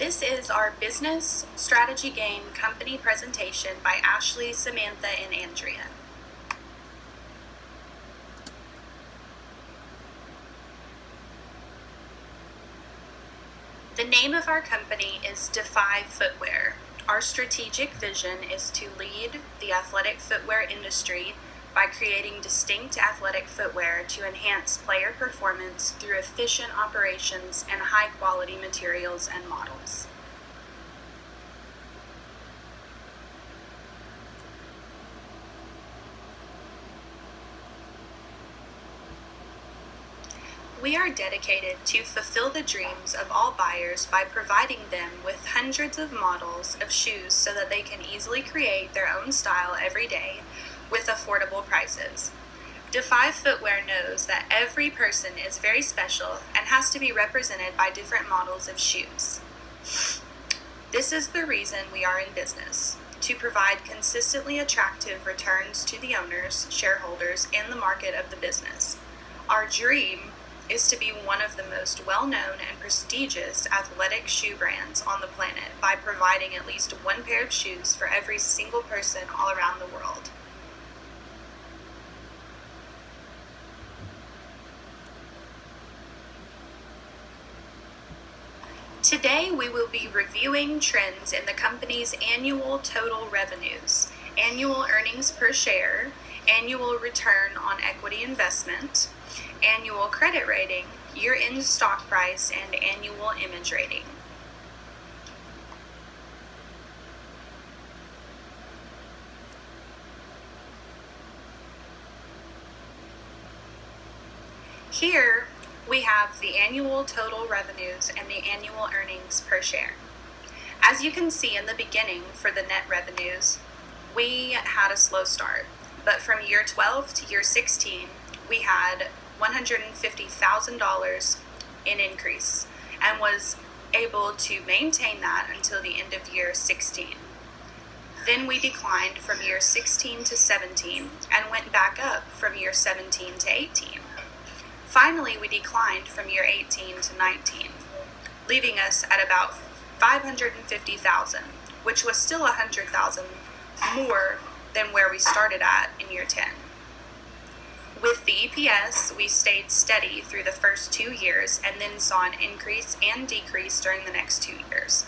This is our Business Strategy Game Company presentation by Ashley, Samantha, and Andrea. The name of our company is Defy Footwear. Our strategic vision is to lead the athletic footwear industry by creating distinct athletic footwear to enhance player performance through efficient operations and high-quality materials and models. We are dedicated to fulfill the dreams of all buyers by providing them with hundreds of models of shoes so that they can easily create their own style every day with affordable prices. Defy Footwear knows that every person is very special and has to be represented by different models of shoes. This is the reason we are in business, to provide consistently attractive returns to the owners, shareholders, and the market of the business. Our dream is to be one of the most well-known and prestigious athletic shoe brands on the planet by providing at least one pair of shoes for every single person all around the world. Today we will be reviewing trends in the company's annual total revenues, annual earnings per share, annual return on equity investment, annual credit rating, year-end stock price, and annual image rating. Here we have the annual total revenues and the annual earnings per share. As you can see in the beginning for the net revenues, we had a slow start, but from year 12 to year 16, we had $150,000 in increase and was able to maintain that until the end of year 16. Then we declined from year 16 to 17 and went back up from year 17 to 18. Finally, we declined from year 18 to 19, leaving us at about $550,000, which was still $100,000 more than where we started at in year 10. With the EPS, we stayed steady through the first 2 years and then saw an increase and decrease during the next 2 years.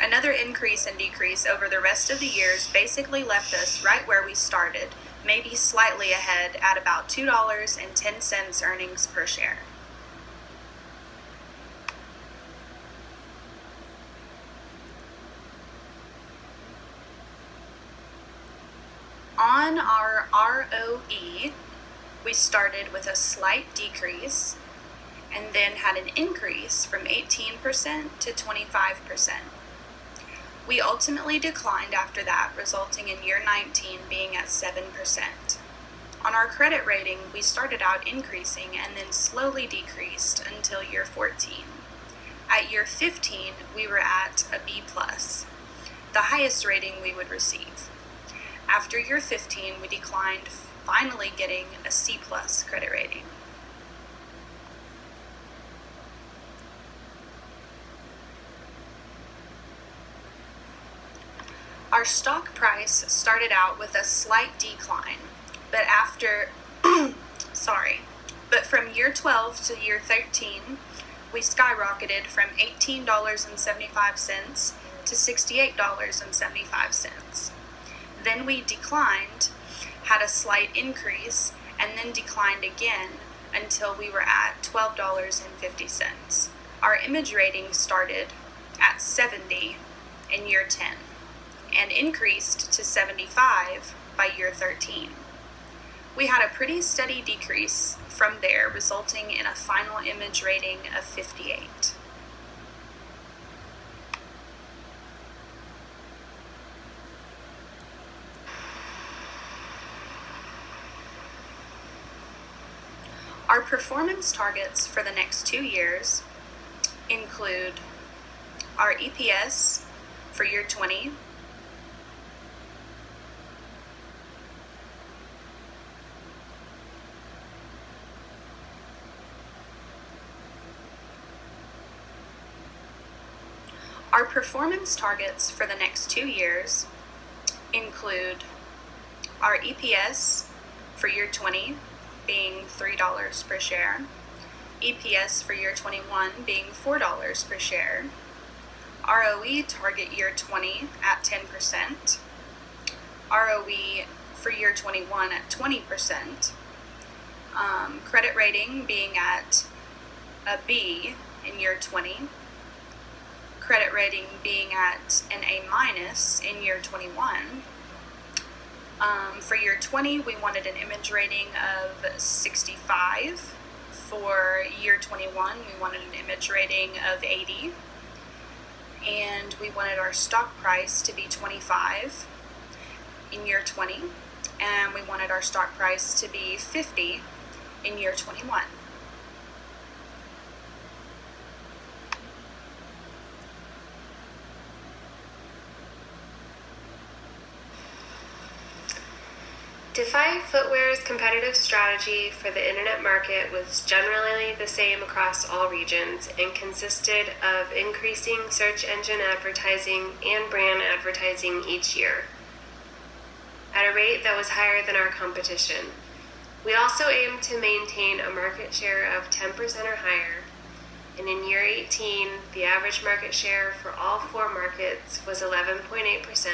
Another increase and decrease over the rest of the years basically left us right where we started, maybe slightly ahead at about $2.10 earnings per share. On our ROE, we started with a slight decrease and then had an increase from 18% to 25%. We ultimately declined after that, resulting in year 19 being at 7%. On our credit rating, we started out increasing and then slowly decreased until year 14. At year 15, we were at a B+, the highest rating we would receive. After year 15, we declined, finally getting a C+ credit rating. Our stock price started out with a slight decline, but from year 12 to year 13, we skyrocketed from $18.75 to $68.75. Then we declined, had a slight increase, and then declined again until we were at $12.50. Our image rating started at 70 in year 10 and increased to 75 by year 13. We had a pretty steady decrease from there, resulting in a final image rating of 58. Our performance targets for the next 2 years include our EPS for year 20, Our performance targets for the next 2 years include our EPS for year 20 being $3 per share, EPS for year 21 being $4 per share, ROE target year 20 at 10%, ROE for year 21 at 20%, credit rating being at a B in year 20, credit rating being at an A- in year 21. For year 20, we wanted an image rating of 65. For year 21, we wanted an image rating of 80. And we wanted our stock price to be 25 in year 20. And we wanted our stock price to be 50 in year 21. Defy Footwear's competitive strategy for the internet market was generally the same across all regions and consisted of increasing search engine advertising and brand advertising each year at a rate that was higher than our competition. We also aimed to maintain a market share of 10% or higher, and in year 18, the average market share for all 4 markets was 11.8%.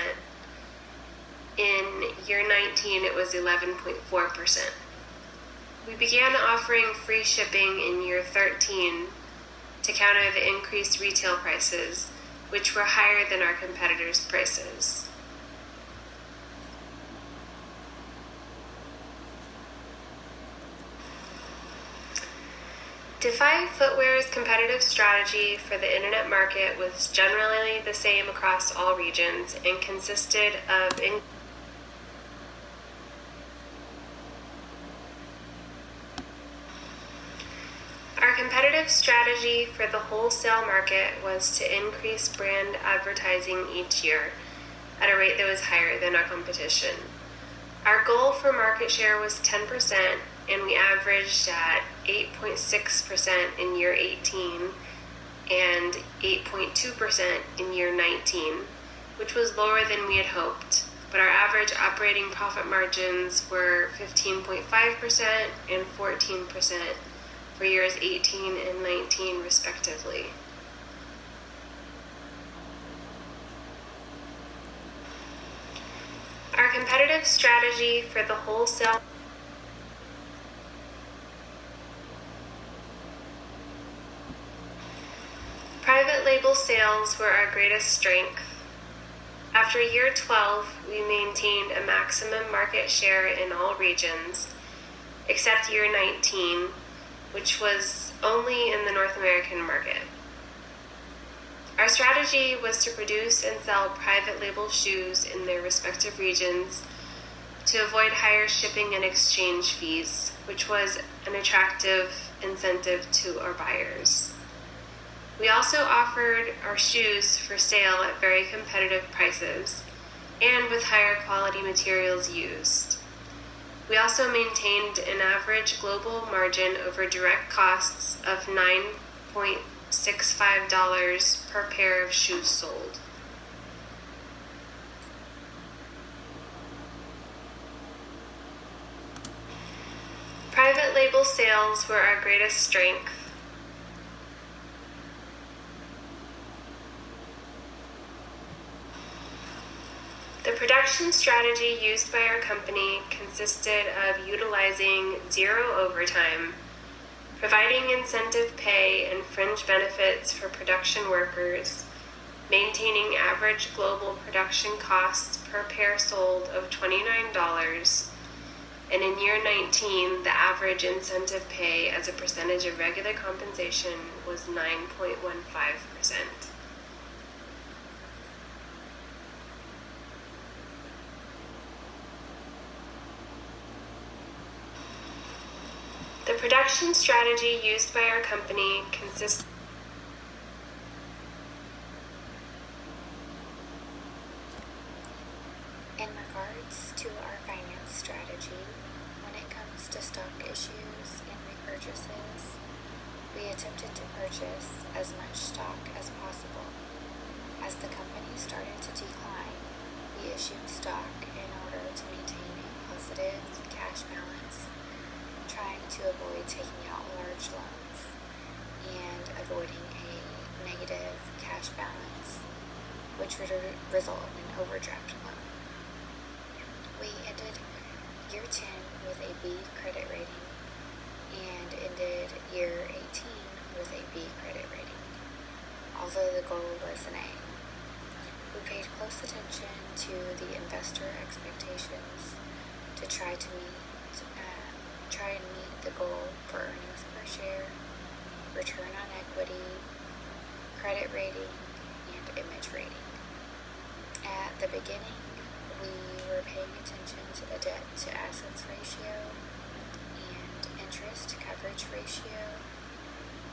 In year 19, it was 11.4%. We began offering free shipping in year 13 to counter the increased retail prices, which were higher than our competitors' prices. Defy Footwear's competitive strategy for the internet market was generally the same across all regions and consisted of Our competitive strategy for the wholesale market was to increase brand advertising each year at a rate that was higher than our competition. Our goal for market share was 10%, and we averaged at 8.6% in year 18 and 8.2% in year 19, which was lower than we had hoped, but our average operating profit margins were 15.5% and 14% for years 18 and 19 respectively. Our competitive strategy for the wholesale private label sales were our greatest strength. After year 12, we maintained a maximum market share in all regions, except year 19, which was only in the North American market. Our strategy was to produce and sell private label shoes in their respective regions to avoid higher shipping and exchange fees, which was an attractive incentive to our buyers. We also offered our shoes for sale at very competitive prices and with higher quality materials used. We also maintained an average global margin over direct costs of $9.65 per pair of shoes sold. Private label sales were our greatest strength. The production strategy used by our company consisted of utilizing zero overtime, providing incentive pay and fringe benefits for production workers, maintaining average global production costs per pair sold of $29, and in year 19, the average incentive pay as a percentage of regular compensation was 9.15%. The production strategy used by our company consists in regards to our finance strategy, when it comes to stock issues and repurchases, we attempted to purchase as much stock as possible. As the company started to decline, we issued stock in order to maintain a positive cash balance, trying to avoid taking out large loans and avoiding a negative cash balance, which would result in an overdraft loan. We ended year 10 with a B credit rating and ended year 18 with a B credit rating, although the goal was an A. We paid close attention to the investor expectations to try and meet the goal for earnings per share, return on equity, credit rating, and image rating. At the beginning, we were paying attention to the debt to assets ratio and interest coverage ratio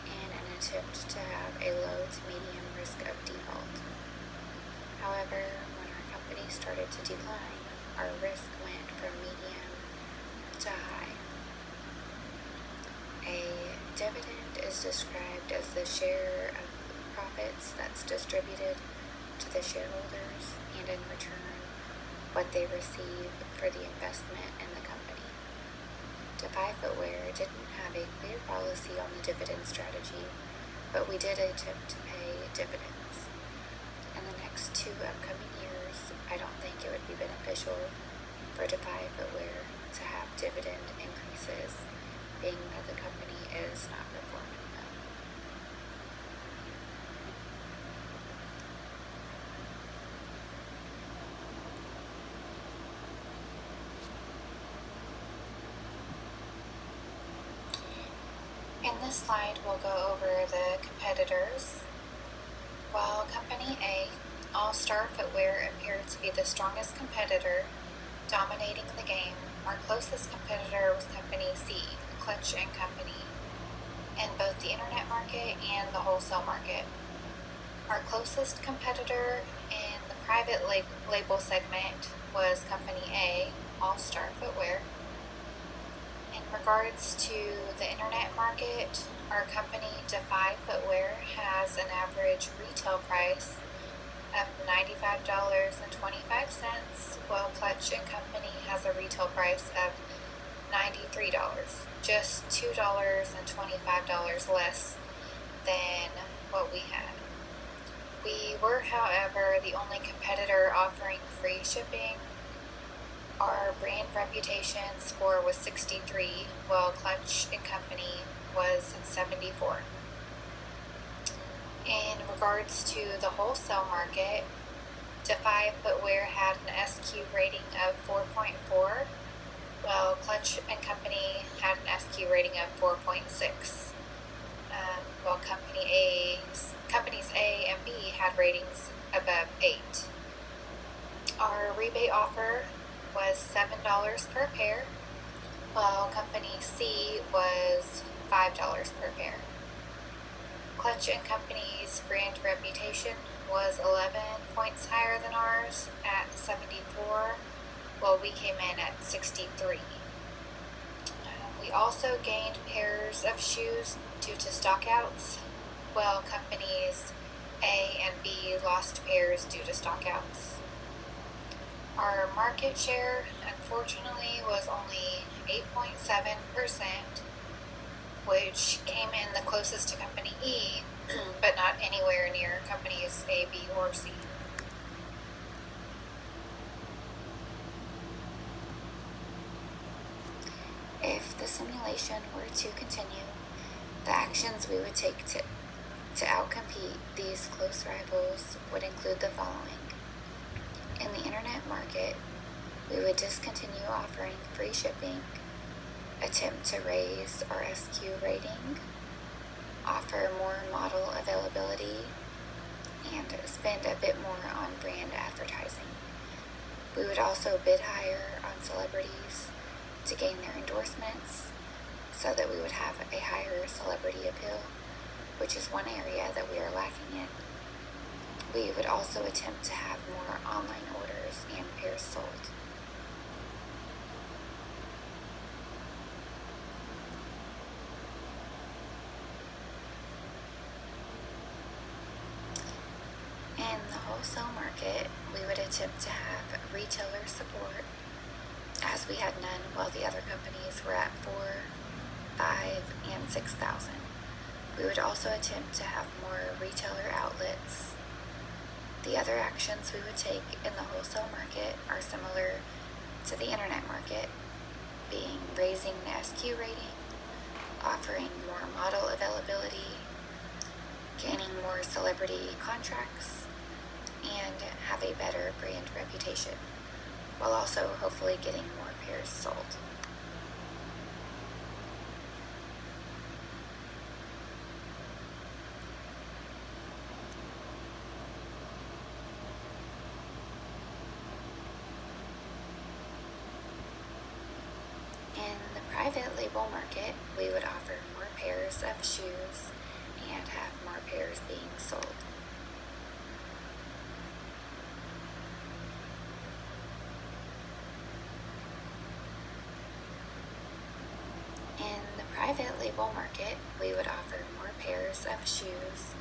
in an attempt to have a low to medium risk of default. However, when our company started to decline, our risk went from medium to high. A dividend is described as the share of profits that's distributed to the shareholders and in return what they receive for the investment in the company. Defy Footwear didn't have a clear policy on the dividend strategy, but we did attempt to pay dividends. In the next 2 upcoming years, I don't think it would be beneficial for Defy Footwear to have dividend increases, being that the company is not performing well. In this slide, we'll go over the competitors. While Company A, All Star Footwear, appeared to be the strongest competitor, dominating the game, our closest competitor was Company C, Clutch & Company, in both the internet market and the wholesale market. Our closest competitor in the private label segment was Company A, All Star Footwear. In regards to the internet market, our company, Defy Footwear, has an average retail price of $95.25, while Clutch & Company has a retail price of $93, just $2.25 less than what we had. We were, however, the only competitor offering free shipping. Our brand reputation score was 63, while Clutch & Company was 74. In regards to the wholesale market, Defy Footwear had an SQ rating of 4.4, while Clutch & Company had an SQ rating of 4.6, while companies A and B had ratings above 8. Our rebate offer was $7 per pair, while Company C was $5 per pair. Clutch & Company's brand reputation was 11 points higher than ours at 74, while we came in at 63. We also gained pairs of shoes due to stockouts, while Companies A and B lost pairs due to stockouts. Our market share, unfortunately, was only 8.7%, which came in the closest to Company E, but not anywhere near Companies A, B, or C. If the simulation were to continue, the actions we would take to outcompete these close rivals would include the following. In the internet market, we would discontinue offering free shipping, attempt to raise our SQ rating, offer more model availability, and spend a bit more on brand advertising. We would also bid higher on celebrities to gain their endorsements so that we would have a higher celebrity appeal, which is one area that we are lacking in. We would also attempt to have more online orders and pairs sold. In the wholesale market, we would attempt to have retailer support, as we had none while the other companies were at 4, 5, and 6,000. We would also attempt to have more retailer outlets. The other actions we would take in the wholesale market are similar to the internet market, being raising the SQ rating, offering more model availability, gaining more celebrity contracts, and have a better brand reputation, while also hopefully getting more pairs sold. In the private label market, we would offer more pairs of shoes and have more pairs being sold. In the private label market, we would offer more pairs of shoes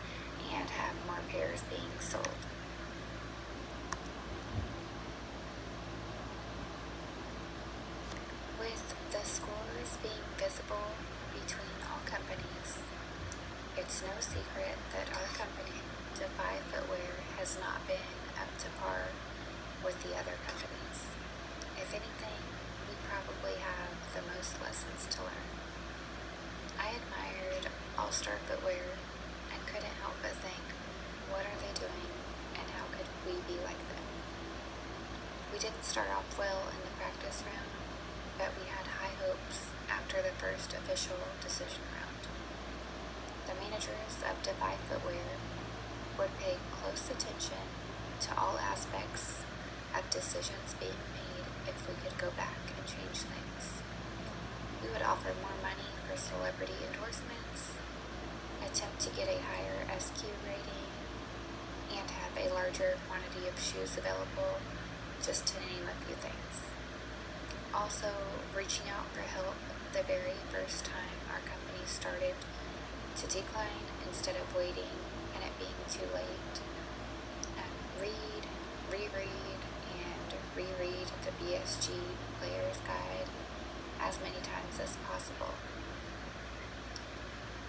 and have more pairs being sold. With the scores being visible between all companies, it's no secret that our company, Defy Footwear, has not been up to par with the other companies. If anything, we probably have the most lessons to learn. I admired All-Star Footwear and couldn't help but think, what are they doing and how could we be like them? We didn't start off well in the practice round, but we had high hopes after the first official decision round. The managers of Defy Footwear would pay close attention to all aspects of decisions being made if we could go back and change things. We would offer more money for celebrity endorsements, attempt to get a higher SQ rating, and have a larger quantity of shoes available, just to name a few things. Also, reaching out for help the very first time our company started to decline instead of waiting and it being too late. Read, reread, and reread the BSG Player's Guide as many times as possible.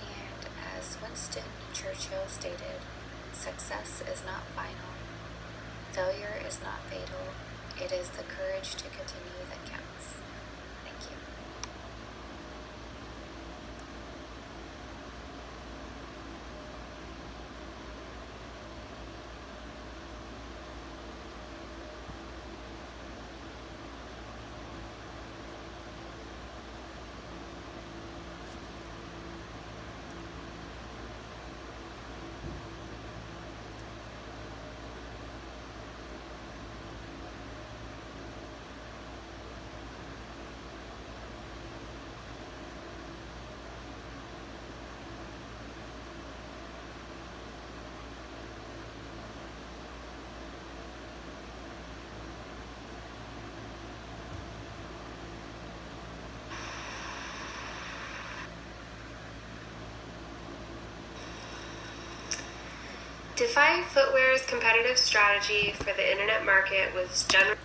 And as Winston Churchill stated, success is not final, failure is not fatal, it is the courage to continue that counts. Thank you. Defy Footwear's competitive strategy for the internet market was generally